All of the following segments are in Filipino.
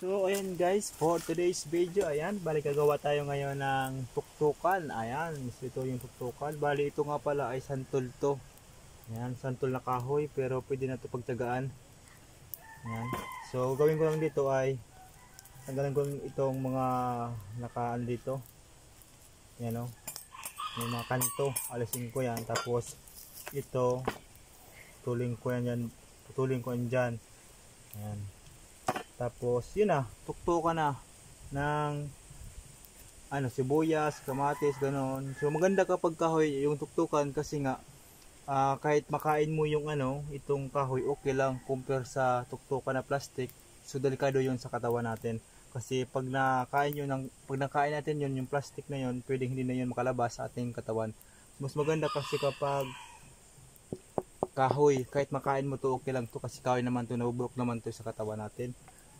So ayan guys, for today's video, ayan, bali gagawa tayo ngayon ng tuktukan. Ayan, ito yung tuktukan. Bali ito nga pala ay santol to. Ayan, santol na kahoy pero pwede na ito pagtagaan. Ayan. So gawin ko lang dito ay tanggalan ko itong mga nakaan dito. Ayan o. May mga kanto, alisin ko yan. Tapos ito, putulin ko yan, putulin ko yan dyan. Ayan. Tapos yun na, tuktukan na ng sibuyas, kamatis, ganon. So maganda kapag kahoy yung tuktukan kasi nga kahit makain mo yung itong kahoy, okay lang compare sa tuktukan na plastic. So delikado yun sa katawan natin. Kasi pag nakain natin yun, yung plastic na yun, pwedeng hindi na yun makalabas sa ating katawan. Mas maganda kasi kapag kahoy, kahit makain mo to, okay lang to kasi kahoy naman to, nabubulok naman to sa katawan natin.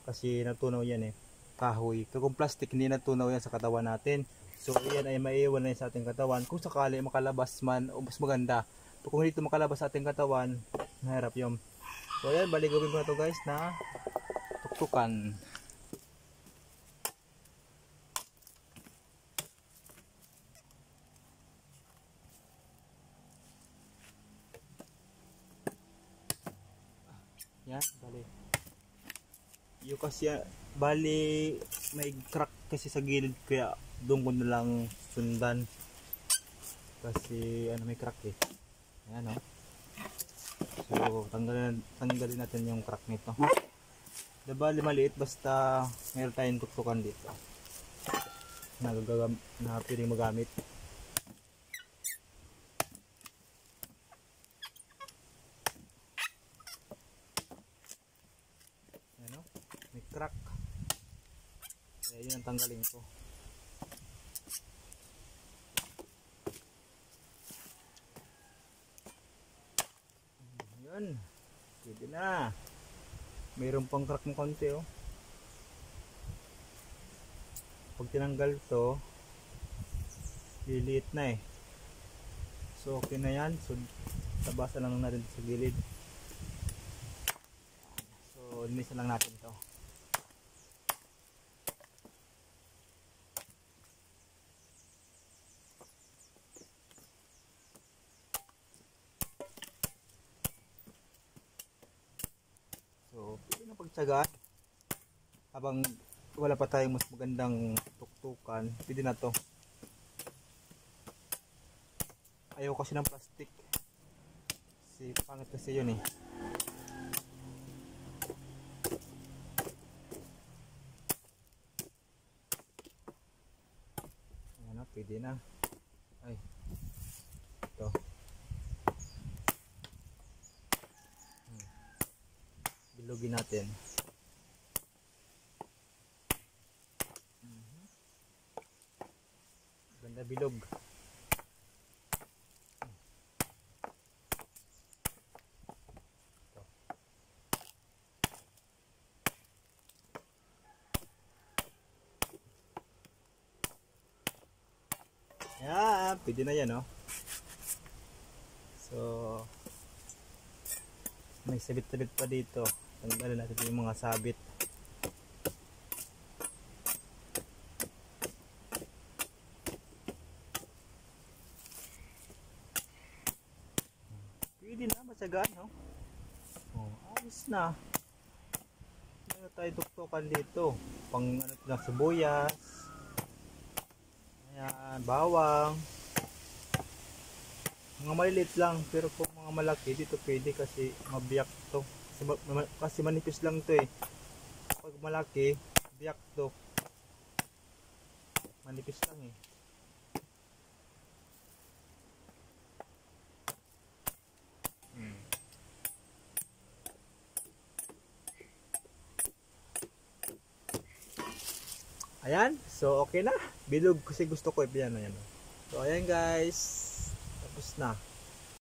Kasi natunaw yan kahoy. Pero kung plastic, hindi natunaw yan sa katawan natin. So yan ay maiiwan na yan sa ating katawan. Kung sakali makalabas man, o mas maganda. Pero kung hindi ito makalabas sa ating katawan, mahirap yun. So yan, baligawin ko na to guys na tuktukan. Yan, bali. Yung kasi bali may crack kasi sa gilid kaya doon ko na lang sundan. Kasi may crack Ayan o. So tanggalin natin yung crack nito. Bali maliit basta meron tayong tuktukan dito. Na pwedeng magamit. May crack. Kaya yun ang tanggalin ko. Yun. Pwede na. Mayroon pang crack ng konti Pag tinanggal to, liliit na So okay na yan. So tabasan lang natin sa gilid. So linisan lang natin to. So, pwede na pagtsagaan. Habang wala pa tayong mas magandang tuktukan, pwede na to. Ayaw kasi ng plastic. Kasi pangit kasi yun Ayan na, pwede na. Ay, ito. Bilugin natin. Ganda bilog. Ito. Ayan, pwede na yan So may sabit-sabit pa dito. Tanggalin natin yung mga sabit. Pwede na, matyagaan ayos na. Meron tayo tuktukan dito. Pang lang sibuyas. Ayan, bawang. Mga maliliit lang, pero kung mga malaki dito pwede kasi mabiyak to. Kasi manipis lang to Pag malaki, biyak to. Manipis lang Ayan, so okay na. Bilog kasi gusto ko yan. So ayan guys, tapos na.